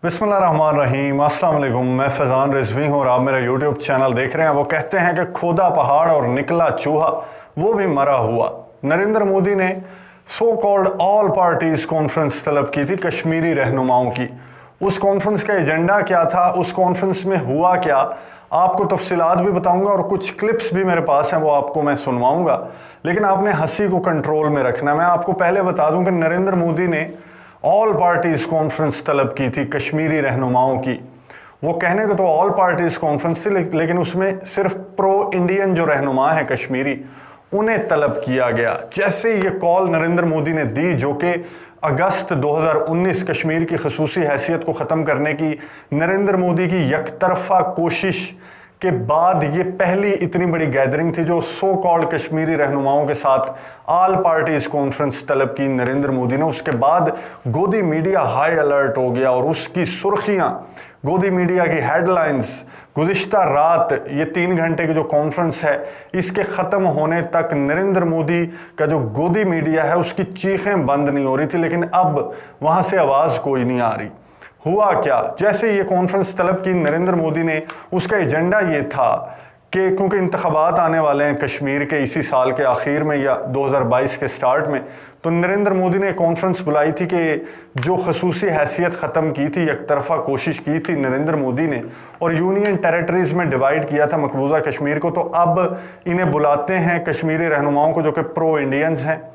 बिस्मिल्लाहिर्रहमानिर्रहीम, अस्सलाम वालेकुम। मैं फैज़ान रिजवी हूँ और आप मेरा यूट्यूब चैनल देख रहे हैं। वो कहते हैं कि खोदा पहाड़ और निकला चूहा, वो भी मरा हुआ। नरेंद्र मोदी ने so called all parties conference तलब की थी कश्मीरी रहनुमाओं की। उस कॉन्फ्रेंस का एजेंडा क्या था, उस कॉन्फ्रेंस में हुआ क्या, आपको तफसीलात भी बताऊंगा और कुछ क्लिप्स भी मेरे पास हैं, वो आपको मैं सुनवाऊंगा। लेकिन आपने हंसी को कंट्रोल में रखना। मैं आपको पहले बता दूं कि नरेंद्र मोदी ने ऑल पार्टीज कॉन्फ्रेंस तलब की थी कश्मीरी रहनुमाओं की। वो कहने को तो ऑल पार्टीज कॉन्फ्रेंस थी, लेकिन उसमें सिर्फ प्रो इंडियन जो रहनुमा है कश्मीरी, उन्हें तलब किया गया। जैसे ये कॉल नरेंद्र मोदी ने दी, जो कि अगस्त 2019 कश्मीर की खसूसी हैसियत को ख़त्म करने की नरेंद्र मोदी की यकतरफा कोशिश के बाद ये पहली इतनी बड़ी गैदरिंग थी जो सो कॉल्ड कश्मीरी रहनुमाओं के साथ ऑल पार्टीज कॉन्फ्रेंस तलब की नरेंद्र मोदी ने। उसके बाद गोदी मीडिया हाई अलर्ट हो गया और उसकी सुर्खियां, गोदी मीडिया की हेडलाइंस गुज़िश्ता रात, ये 3 घंटे की जो कॉन्फ्रेंस है, इसके ख़त्म होने तक नरेंद्र मोदी का जो गोदी मीडिया है उसकी चीखें बंद नहीं हो रही थी। लेकिन अब वहाँ से आवाज़ कोई नहीं आ रही। हुआ क्या, जैसे ये कॉन्फ्रेंस तलब की नरेंद्र मोदी ने, उसका एजेंडा ये था कि क्योंकि इंतखाबात आने वाले हैं कश्मीर के इसी साल के आखिर में या 2022 के स्टार्ट में, तो नरेंद्र मोदी ने कॉन्फ्रेंस बुलाई थी कि जो खसूसी हैसियत ख़त्म की थी, एक तरफा कोशिश की थी नरेंद्र मोदी ने और यूनियन टेरिटरीज़ में डिवाइड किया था मकबूजा कश्मीर को, तो अब इन्हें बुलाते हैं कश्मीरी रहनुमाओं को जो कि प्रो इंडियंस हैं,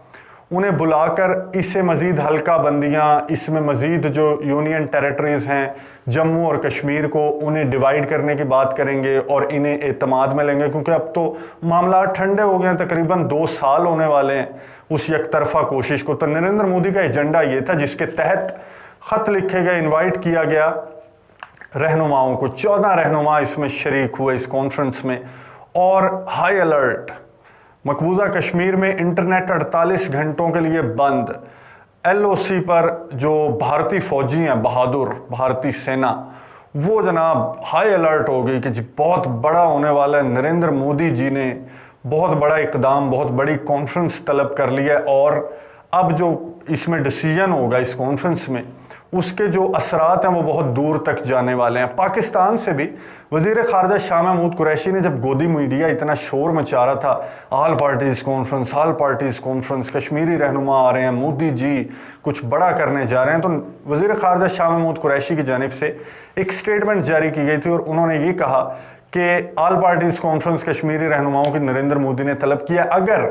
उन्हें बुलाकर इससे मज़ीद हल्का बंदियाँ, इसमें मज़ीद जो यूनियन टेरिटरीज़ हैं जम्मू और कश्मीर को, उन्हें डिवाइड करने की बात करेंगे और इन्हें एतमाद में लेंगे। क्योंकि अब तो मामला ठंडे हो गए हैं, तकरीबन 2 साल होने वाले हैं उस यकतरफा कोशिश को। तो नरेंद्र मोदी का एजेंडा ये था, जिसके तहत ख़त लिखे गए, इन्वाइट किया गया रहनुमाओं को। 14 रहनुमा इसमें शरीक हुए इस कॉन्फ्रेंस में और हाई अलर्ट। मकबूजा कश्मीर में इंटरनेट 48 घंटों के लिए बंद। LOC पर जो भारतीय फौजी हैं, बहादुर भारतीय सेना, वो जनाब हाई अलर्ट हो गई कि जी बहुत बड़ा होने वाला है। नरेंद्र मोदी जी ने बहुत बड़ा इकदाम, बहुत बड़ी कॉन्फ्रेंस तलब कर लिया है और अब जो इसमें डिसीजन होगा इस कॉन्फ्रेंस में, उसके जो असरात हैं वो बहुत दूर तक जाने वाले हैं। पाकिस्तान से भी वज़ीर ख़ारजा शाह महमूद कुरैशी ने, जब गोदी मीडिया इतना शोर मचा रहा था, all parties conference, all parties conference, Kashmiri रहनुमा आ रहे हैं, मोदी जी कुछ बड़ा करने जा रहे हैं, तो वज़ीर ख़ारजा शाह महमूद कुरैशी की जानिब से एक स्टेटमेंट जारी की गई थी और उन्होंने ये कहा कि ऑल पार्टीज़ कॉन्फ्रेंस कश्मीरी रहनुमाओं की नरेंद्र मोदी ने तलब किया। अगर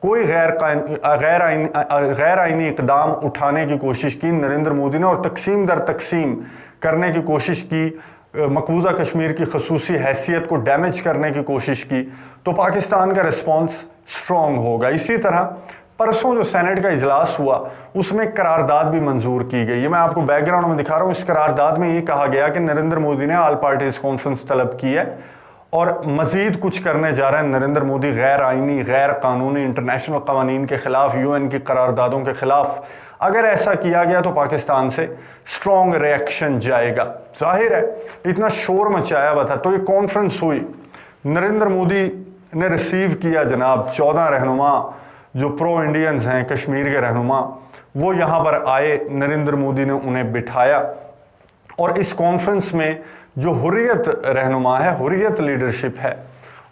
कोई गैर आइनी इकदाम उठाने की कोशिश की नरेंद्र मोदी ने और तकसीम दर तकसीम करने की कोशिश की, मकबूजा कश्मीर की खसूसी हैसियत को डैमेज करने की कोशिश की, तो पाकिस्तान का रिस्पॉन्स स्ट्रॉन्ग होगा। इसी तरह परसों जो सेनेट का इजलास हुआ, उसमें करारदाद भी मंजूर की गई। ये मैं आपको बैकग्राउंड में दिखा रहा हूँ। इस करारदाद में ये कहा गया कि नरेंद्र मोदी ने ऑल पार्टीज कॉन्फ्रेंस तलब की है और मजीद कुछ करने जा रहे हैं नरेंद्र मोदी, गैर आइनी, गैर कानूनी, इंटरनेशनल कवानीन के खिलाफ, UN की करारदादों के खिलाफ। अगर ऐसा किया गया तो पाकिस्तान से स्ट्रॉन्ग रिएक्शन जाएगा। जाहिर है इतना शोर मचाया हुआ था, तो ये कॉन्फ्रेंस हुई, नरेंद्र मोदी ने रिसीव किया जनाब 14 रहनुमा जो प्रो इंडियंस हैं, कश्मीर के रहनुमा, वो यहाँ पर आए, नरेंद्र मोदी ने उन्हें बिठाया और इस कॉन्फ्रेंस में जो हुर्रियत रहनुमा है, हुर्रियत लीडरशिप है,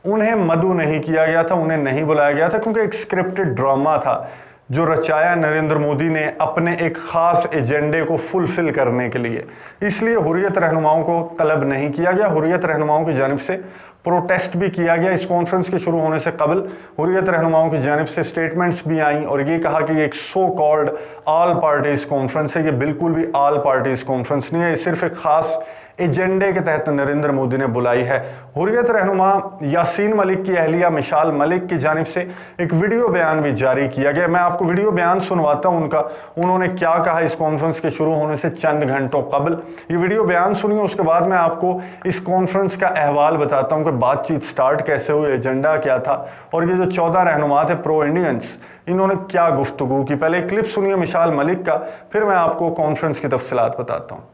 उन्हें मदऊ नहीं किया गया था, उन्हें नहीं बुलाया गया था, क्योंकि एक स्क्रिप्टेड ड्रामा था जो रचाया नरेंद्र मोदी ने अपने एक ख़ास एजेंडे को फुलफिल करने के लिए। इसलिए हुर्रियत रहनुमाओं को तलब नहीं किया गया। हुर्रियत रहनुमाओं की जानिब से प्रोटेस्ट भी किया गया। इस कॉन्फ्रेंस के शुरू होने से कबल हुर्रियत रहनुमाओं की जानिब से स्टेटमेंट्स भी आईं और ये कहा कि ये एक so called all parties conference है। ये बिल्कुल भी ऑल पार्टीज कॉन्फ्रेंस नहीं है, ये सिर्फ एक ख़ास एजेंडे के तहत नरेंद्र मोदी ने बुलाई है। हुर्रियत रहनुमा यासीन मलिक की अहलिया मिशाल मलिक की जानिब से एक वीडियो बयान भी जारी किया गया। मैं आपको वीडियो बयान सुनवाता हूं उनका, उन्होंने क्या कहा इस कॉन्फ्रेंस के शुरू होने से चंद घंटों कबल। ये वीडियो बयान सुनिए, उसके बाद मैं आपको इस कॉन्फ्रेंस का अहवाल बताता हूं कि बातचीत स्टार्ट कैसे हुई, एजेंडा क्या था और ये जो 14 रहनुमा थे प्रो इंडियंस, इन्होंने क्या गुफ्तगू की। पहले क्लिप सुनिए मिशाल मलिक का, फिर मैं आपको कॉन्फ्रेंस की तफसीलात बताता हूँ।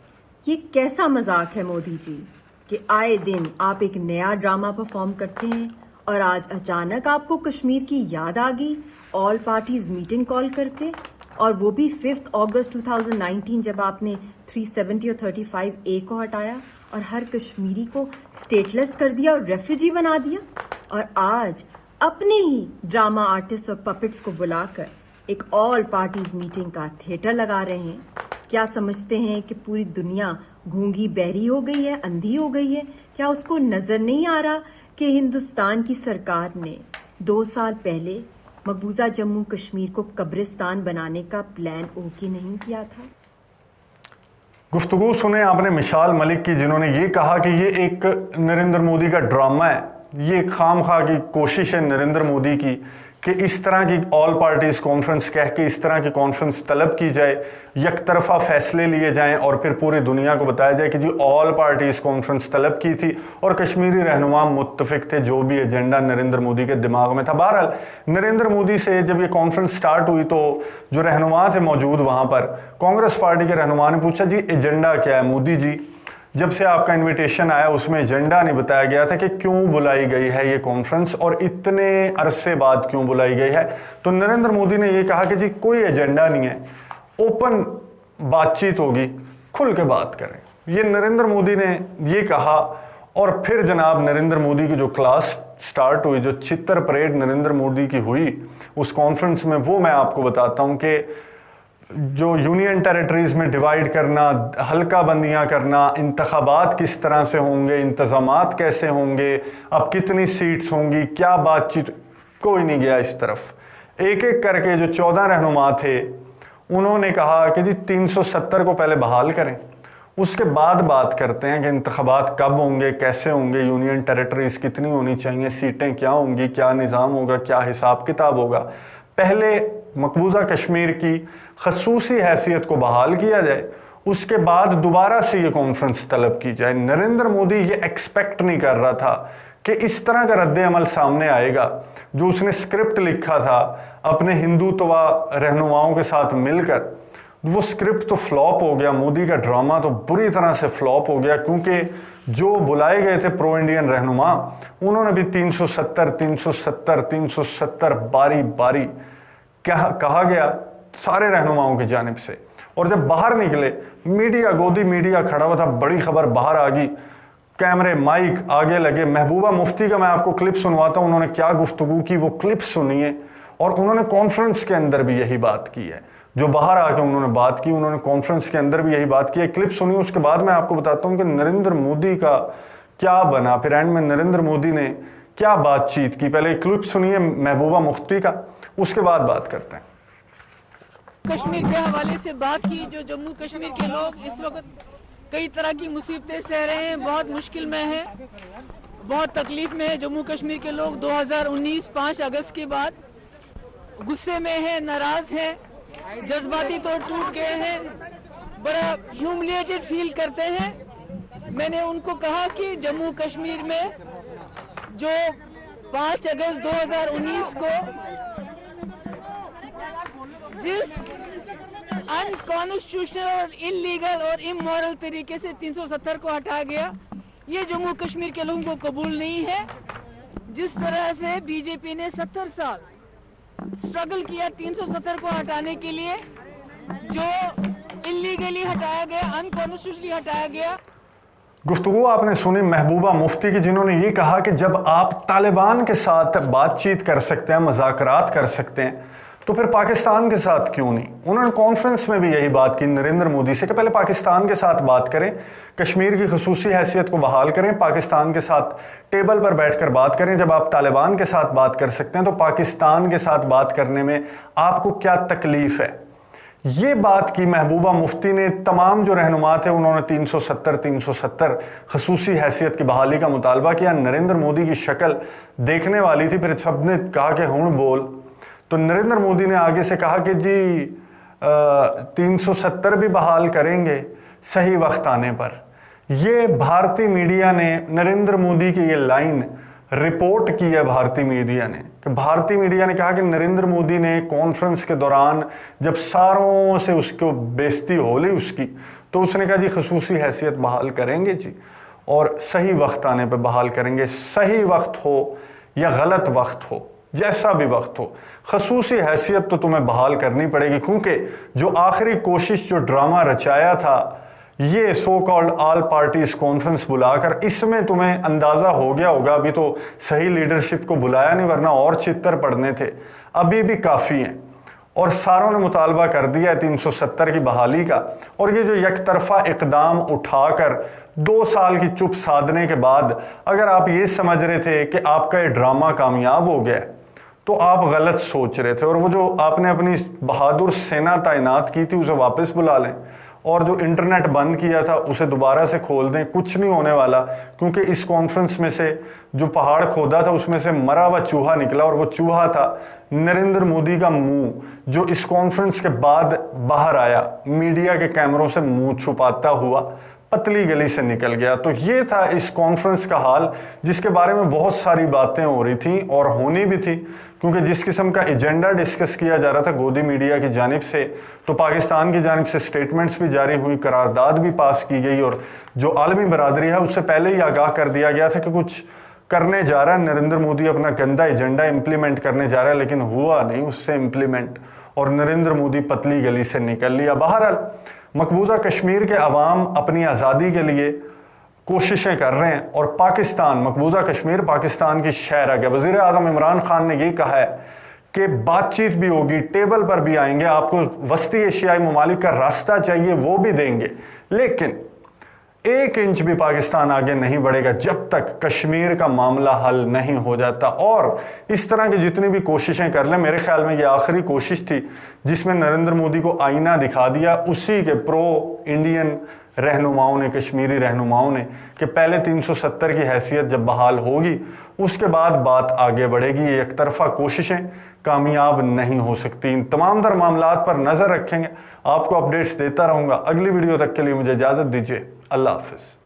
ये कैसा मजाक है मोदी जी कि आए दिन आप एक नया ड्रामा परफॉर्म करते हैं और आज अचानक आपको कश्मीर की याद आ गई ऑल पार्टीज मीटिंग कॉल करके, और वो भी 5 अगस्त 2019 जब आपने 370 और 35A को हटाया और हर कश्मीरी को स्टेटलेस कर दिया और रेफ्यूजी बना दिया, और आज अपने ही ड्रामा आर्टिस्ट और पपेट्स को बुलाकर एक ऑल पार्टीज मीटिंग का थिएटर लगा रहे हैं। क्या समझते हैं कि पूरी दुनिया गूंगी बहरी हो गई है, अंधी हो गई है? क्या उसको नजर नहीं आ रहा कि हिंदुस्तान की सरकार ने 2 साल पहले मकबूजा जम्मू कश्मीर को कब्रिस्तान बनाने का प्लान ओके नहीं किया था? गुफ्तगू सुने आपने मिशाल मलिक की, जिन्होंने ये कहा कि ये एक नरेंद्र मोदी का ड्रामा है, ये खामखा की कोशिश है नरेंद्र मोदी की कि इस तरह की ऑल पार्टीज कॉन्फ्रेंस कह के इस तरह की कॉन्फ्रेंस तलब की जाए, एक तरफा फैसले लिए जाएं और फिर पूरी दुनिया को बताया जाए कि जी ऑल पार्टीज कॉन्फ्रेंस तलब की थी और कश्मीरी रहनुमा मुत्तफिक थे जो भी एजेंडा नरेंद्र मोदी के दिमाग में था। बहरहाल नरेंद्र मोदी से जब ये कॉन्फ्रेंस स्टार्ट हुई तो जो रहनुमा थे मौजूद वहाँ पर, कांग्रेस पार्टी के रहनुमा ने पूछा जी एजेंडा क्या है मोदी जी? जब से आपका इनविटेशन आया उसमें एजेंडा नहीं बताया गया था कि क्यों बुलाई गई है ये कॉन्फ्रेंस और इतने अरसे बाद क्यों बुलाई गई है। तो नरेंद्र मोदी ने ये कहा कि जी कोई एजेंडा नहीं है, ओपन बातचीत होगी, खुल के बात करें। ये नरेंद्र मोदी ने ये कहा और फिर जनाब नरेंद्र मोदी की जो क्लास स्टार्ट हुई, जो चित्तर परेड नरेंद्र मोदी की हुई उस कॉन्फ्रेंस में, वो मैं आपको बताता हूँ कि जो यूनियन टेरिटरीज में डिवाइड करना, हल्का बंदियां करना, इंतखाबात किस तरह से होंगे, इंतजामात कैसे होंगे, अब कितनी सीट्स होंगी, क्या बातचीत, कोई नहीं गया इस तरफ। एक एक करके जो 14 रहनुमा थे उन्होंने कहा कि जी 370 को पहले बहाल करें, उसके बाद बात करते हैं कि इंतखाबात कब होंगे, कैसे होंगे, यूनियन टेरिटरीज कितनी होनी चाहिए, सीटें क्या होंगी, क्या निज़ाम होगा, क्या हिसाब किताब होगा। पहले मकबूजा कश्मीर की खसूसी हैसियत को बहाल किया जाए, उसके बाद दोबारा से ये कॉन्फ्रेंस तलब की जाए। नरेंद्र मोदी ये एक्सपेक्ट नहीं कर रहा था कि इस तरह का रद्द अमल सामने आएगा। जो उसने स्क्रिप्ट लिखा था अपने हिंदुत्वा रहनुमाओं के साथ मिलकर, वो स्क्रिप्ट तो फ्लॉप हो गया, मोदी का ड्रामा तो बुरी तरह से फ्लॉप हो गया, क्योंकि जो बुलाए गए थे प्रो इंडियन रहनुमा उन्होंने भी 370 बारी बारी कहा गया सारे रहनुमाओं की जानिब से। और जब बाहर निकले, मीडिया, गोदी मीडिया खड़ा हुआ था, बड़ी खबर बाहर आ गई, कैमरे माइक आगे लगे। महबूबा मुफ्ती का मैं आपको क्लिप सुनवाता हूं, उन्होंने क्या गुफ्तगू की वो क्लिप सुनिए। और उन्होंने कॉन्फ्रेंस के अंदर भी यही बात की है, जो बाहर आके उन्होंने बात की, उन्होंने कॉन्फ्रेंस के अंदर भी यही बात की है। क्लिप सुनिए, उसके बाद मैं आपको बताता हूं कि नरेंद्र मोदी का क्या बना, फिर एंड में नरेंद्र मोदी ने क्या बातचीत की। पहले क्लिप सुनिए महबूबा मुफ्ती का, उसके बाद बात करते हैं। कश्मीर के हवाले से बात की, जो जम्मू कश्मीर के लोग इस वक्त कई तरह की मुसीबतें सह रहे हैं, बहुत मुश्किल में है, बहुत तकलीफ में है। जम्मू कश्मीर के लोग 2019 5 अगस्त के बाद गुस्से में है, नाराज है, जज्बाती तौर टूट गए हैं, बड़ा ह्यूमिलिएटेड फील करते हैं। मैंने उनको कहा कि जम्मू कश्मीर में जो 5 अगस्त 2019 को जिस अनकॉन्स्टिट्यूशनल और इलीगल और इमोरल तरीके से 370 को हटाया गया, ये जम्मू कश्मीर के लोगों को कबूल नहीं है। जिस तरह से बीजेपी ने 70 साल स्ट्रगल किया 370 को हटाने के लिए, जो इलीगली हटाया गया, अनकॉन्स्टिट्यूशनली हटाया गया। गुफ्तगू आपने सुनी महबूबा मुफ्ती की, जिन्होंने ये कहा कि जब आप तालिबान के साथ बातचीत कर सकते हैं, मुज़ाकरात कर सकते हैं, तो फिर पाकिस्तान के साथ क्यों नहीं। उन्होंने कॉन्फ्रेंस में भी यही बात की नरेंद्र मोदी से कि पहले पाकिस्तान के साथ बात करें, कश्मीर की खसूसी हैसियत को बहाल करें, पाकिस्तान के साथ टेबल पर बैठकर बात करें। जब आप तालिबान के साथ बात कर सकते हैं तो पाकिस्तान के साथ बात करने में आपको क्या तकलीफ है। ये बात की महबूबा मुफ्ती ने। तमाम जो रहनुमा थे उन्होंने 370 खसूसी हैसियत की बहाली का मुतालबा किया। नरेंद्र मोदी की शक्ल देखने वाली थी, फिर सबने कहा कि हुण बोल। तो नरेंद्र मोदी ने आगे से कहा कि जी 370 भी बहाल करेंगे सही वक्त आने पर। ये भारतीय मीडिया ने नरेंद्र मोदी की ये लाइन रिपोर्ट की है। भारतीय मीडिया ने कहा कि नरेंद्र मोदी ने कॉन्फ्रेंस के दौरान जब सारों से उसको बेइज्जती हो ली उसकी, तो उसने कहा जी खसूसी हैसियत बहाल करेंगे जी, और सही वक्त आने पर बहाल करेंगे। सही वक्त हो या गलत वक्त हो, जैसा भी वक्त हो, खसूसी हैसियत तो तुम्हें बहाल करनी पड़ेगी, क्योंकि जो आखिरी कोशिश, जो ड्रामा रचाया था یہ so called all parties conference بلا کر، اس میں تمہیں اندازہ ہو گیا ہوگا، ابھی تو صحیح لیڈرشپ کو بلایا نہیں ورنہ اور چتر پڑنے تھے، ابھی بھی کافی ہیں، اور ساروں نے مطالبہ کر دیا ہے 370 کی بحالی کا۔ اور یہ جو یک طرفہ اقدام اٹھا کر 2 سال کی چپ سادھنے کے بعد اگر آپ یہ سمجھ رہے تھے کہ آپ کا یہ ڈرامہ کامیاب ہو گیا ہے تو آپ غلط سوچ رہے تھے، اور وہ جو آپ نے اپنی بہادر سینا تعینات کی تھی اسے واپس بلا لیں، اور جو انٹرنیٹ بند کیا تھا اسے دوبارہ سے کھول دیں، کچھ نہیں ہونے والا، کیونکہ اس کانفرنس میں سے جو پہاڑ کھودا تھا اس میں سے مرا ہوا چوہا نکلا، اور وہ چوہا تھا نریندر مودی کا منہ، جو اس کانفرنس کے بعد باہر آیا، میڈیا کے کیمروں سے منہ چھپاتا ہوا پتلی گلی سے نکل گیا۔ تو یہ تھا اس کانفرنس کا حال، جس کے بارے میں بہت ساری باتیں ہو رہی تھیں اور ہونی بھی تھی، کیونکہ جس قسم کا ایجنڈا ڈسکس کیا جا رہا تھا گودی میڈیا کی جانب سے، تو پاکستان کی جانب سے سٹیٹمنٹس بھی جاری ہوئی، قرارداد بھی پاس کی گئی، اور جو عالمی برادری ہے اس سے پہلے ہی آگاہ کر دیا گیا تھا کہ کچھ کرنے جا رہا ہے نریندر مودی، اپنا گندا ایجنڈا امپلیمنٹ کرنے جا رہا ہے، لیکن ہوا نہیں اس سے امپلیمنٹ، اور نریندر مودی پتلی گلی سے نکل لیا۔ بہرحال مقبوضہ کشمیر کے عوام اپنی آزادی کے لیے کوششیں کر رہے ہیں، اور پاکستان، مقبوضہ کشمیر پاکستان کی شہرک ہے۔ وزیر اعظم عمران خان نے یہ کہا ہے کہ بات چیت بھی ہوگی، ٹیبل پر بھی آئیں گے، آپ کو وسطی ایشیائی ممالک کا راستہ چاہیے وہ بھی دیں گے، لیکن 1 انچ بھی پاکستان آگے نہیں بڑھے گا جب تک کشمیر کا معاملہ حل نہیں ہو جاتا۔ اور اس طرح کی جتنی بھی کوششیں کر لیں، میرے خیال میں یہ آخری کوشش تھی جس میں نریندر مودی کو آئینہ دکھا دیا اسی کے پرو انڈین رہنماؤں نے، کشمیری رہنماؤں نے، کہ پہلے 370 کی حیثیت جب بحال ہوگی اس کے بعد بات آگے بڑھے گی، یہ ایک طرفہ کوششیں کامیاب نہیں ہو سکتی۔ ان تمام تر معاملات پر نظر رکھیں گے، آپ کو اپڈیٹس دیتا رہوں گا۔ اگلی ویڈیو تک کے لیے مجھے اجازت دیجیے، اللہ حافظ۔